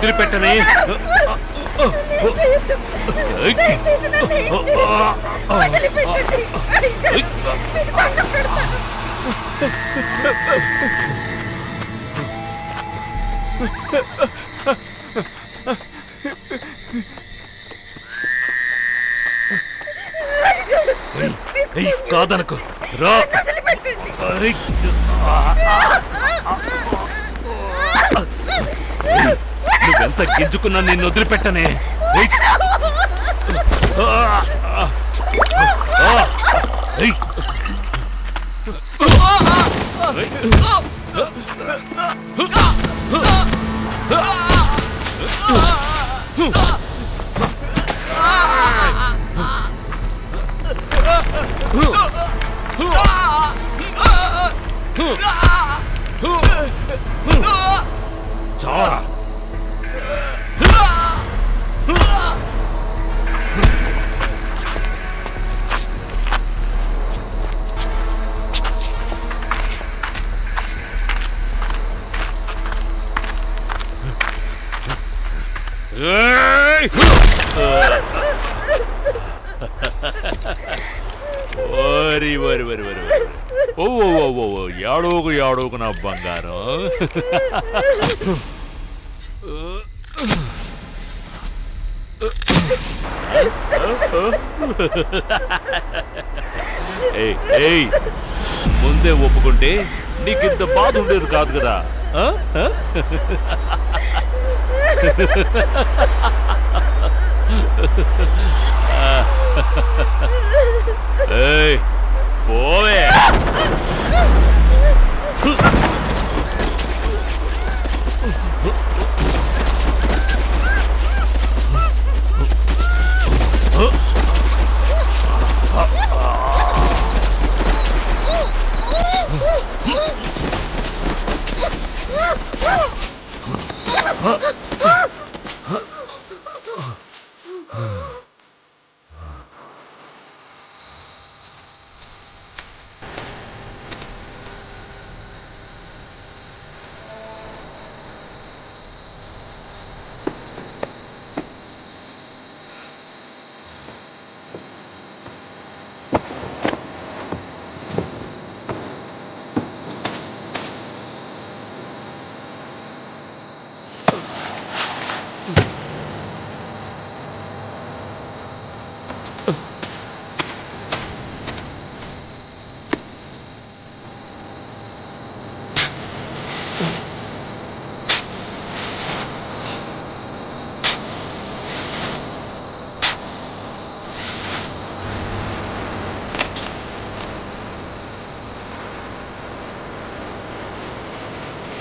వదిలిపెట్టనే. కాదనకు రా. నువ్వెంత గింజుకున్నా నిన్ను వదిలిపెట్టనే. చావరా. ఏడోకు నా బంగారం. ముందే ఒప్పుకుంటే నీకింత బాధ ఉండేది కాదు కదా. పోవే.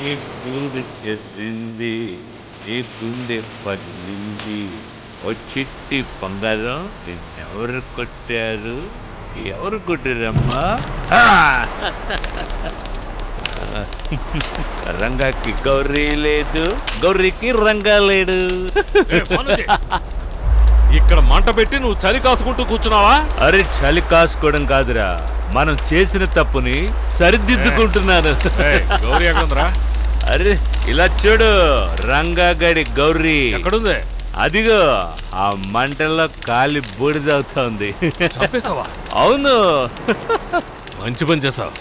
నీ గూడు చెల్లింది, నీ గుండె పగిలింది. ఓ చిట్టి బంగారం, నిన్నెవరు కొట్టారు? ఎవరు కొట్టారమ్మా? రంగాకి గౌరీ లేదు, గౌరీకి రంగా లేడు. ఇక్కడ మంట పెట్టి నువ్వు చలి కాసుకుంటూ కూర్చున్నావా? అరే చలి కాసుకోవడం కాదురా, మనం చేసిన తప్పుని సరిదిద్దుకుంటున్నాను. గౌరీ ఎక్కడుందిరా? అరే ఇలా చూడు, రంగాగడి గౌరీ ఎక్కడుంది? అదిగో ఆ మంటల్లో కాలి బూడిదవుతోంది. చంపేసావా? అవును. మంచి పని చేసావు.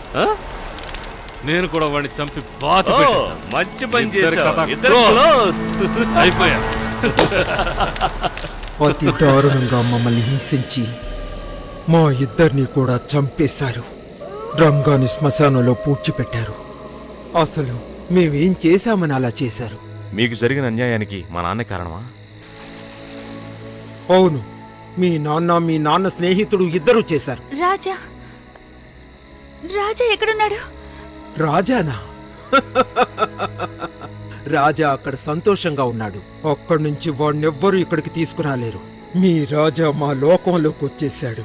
నేను కూడా వాడిని చంపి బాధ పెట్టేశాను. మంచి పని చేసావు. ఇద్దరు క్లోజ్ అయిపోయా. అతి దారుణంగా మమ్మల్ని హింసించి మా ఇద్దరిని కూడా చంపేశారు. రంగాని శ్మశానంలో పూడ్చిపెట్టారు. అసలు మేమేం చేశామని అలా చేశారు? మీకు జరిగిన అన్యాయానికి మా నాన్న కారణమా? అవును, మీ నాన్న స్నేహితుడు ఇద్దరూ చేశారు. రాజా రాజా ఎక్కడున్నాడు? రాజానా? రాజా అక్కడ సంతోషంగా ఉన్నాడు. అక్కడి నుంచి వాడినెవ్వరూ ఇక్కడికి తీసుకురాలేరు. మీ రాజా మా లోకంలోకి వచ్చేశాడు.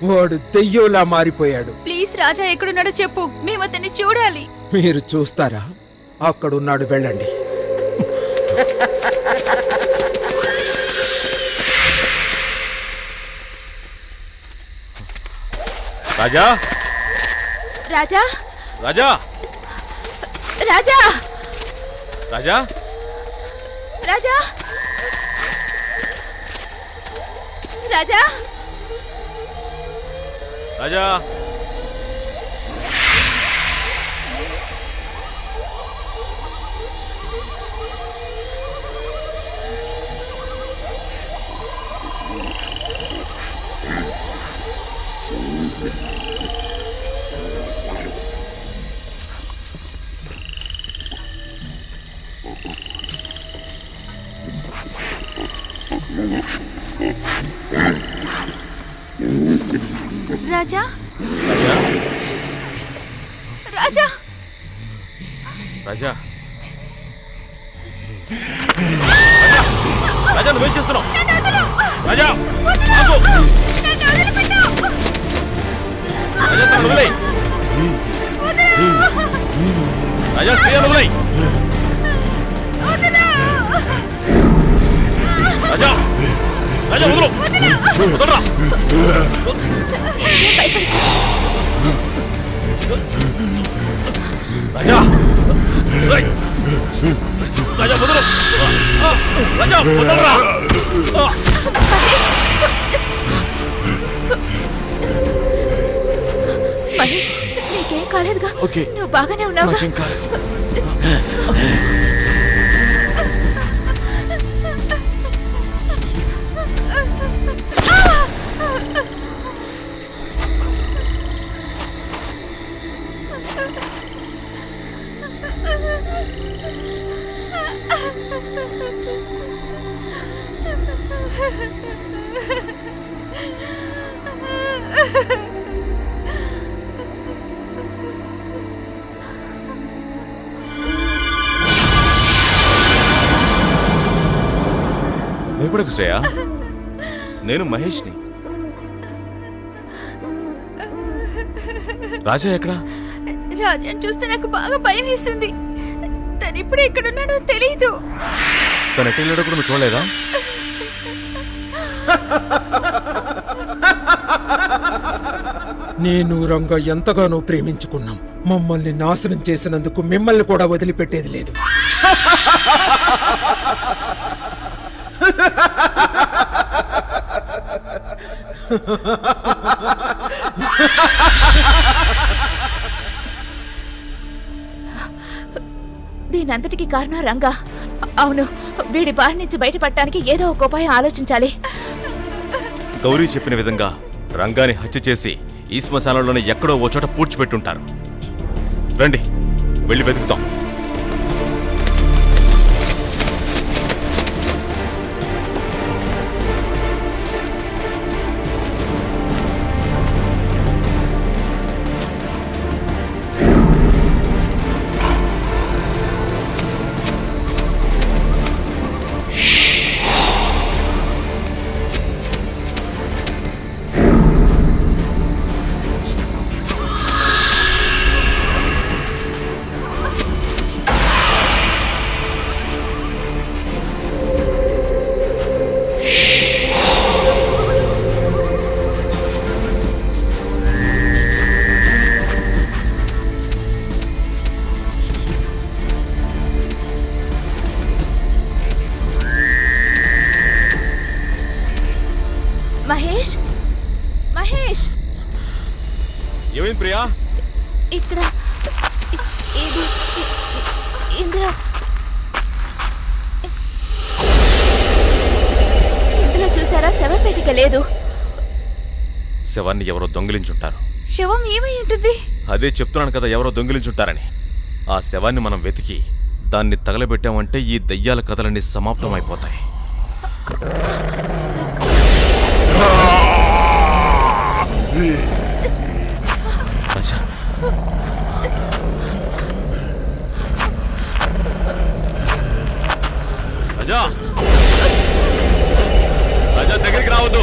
వాడు దెయ్యంలా మారిపోయాడు. ప్లీజ్ రాజా ఎక్కడున్నాడో చెప్పు, మేము అతన్ని చూడాలి. మీరు చూస్తారా? అక్కడున్నాడు, వెళ్ళండి. రాజా, రాజా, రాజా, రాజా, రాజా, రాజా రాజా రాజా రాజా రాజా రాజా రాజా రాజా నువ్వేం చేస్తున్నావు రాజా ఆగు. రాజా తను వదిలేయ్. రాజా శ్రేయను వదిలేయ్. రాజా రాజా వదలు వదలరా. రాజా ఏయ్. రాజా వదలు. రాజా వదలరా. మహేష్ నీకేం కాలేదుగా? ఓకే. నువ్వు బాగానే ఉన్నావుగా? నాకేం కాలేదు. భయపడకు శ్రేయ, నేను మహేష్ని. రాజా ఎక్కడా? రాజాని చూస్తే నాకు బాగా భయం వేసింది. తను ఇప్పుడు ఎక్కడున్నాడో తెలియదు. తను ఎక్కడ వెళ్ళాడో కూడా నువ్వు చూడలేదా? నేను రంగ ఎంతగానో ప్రేమించుకున్నాం. మమ్మల్ని నాశనం చేసినందుకు మిమ్మల్ని కూడా వదిలిపెట్టేది లేదు. దీనంతటికి కారణం రంగా. అవును, వీడి బారి నుంచి బయటపడటానికి ఏదో ఒక ఉపాయం ఆలోచించాలి. గౌరీ చెప్పిన విధంగా రంగాన్ని హత్య చేసి ఈ శ్మశానంలోనే ఎక్కడో ఓ చోట పూడ్చిపెట్టుంటారు. రండి వెళ్ళి వెతుకుతాం. మహేష్, మహేష్, ఏమైంది ప్రియా? ఇక్కడ ఇది ఇందులో చూసారా? శవపేటిక లేదు. శవాన్ని ఎవరో దొంగిలించుంటారు. శవం ఏమై ఉంటుంది? అదే చెప్తున్నాను కదా, ఎవరో దొంగిలించుంటారని. ఆ శవాన్ని మనం వెతికి దాన్ని తగలబెట్టామంటే ఈ దయ్యాల కథలన్నీ సమాప్తం అయిపోతాయి. రాజా రాజా రాజా దగ్గరికి రావద్దు.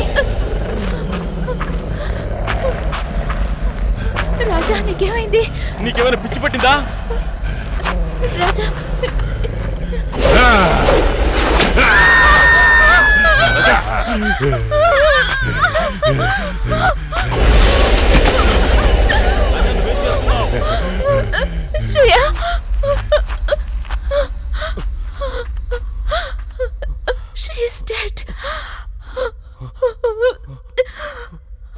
రాజా నీకేమైంది? నీకేమైనా పిచ్చి పట్టిందా? రాజా రాజా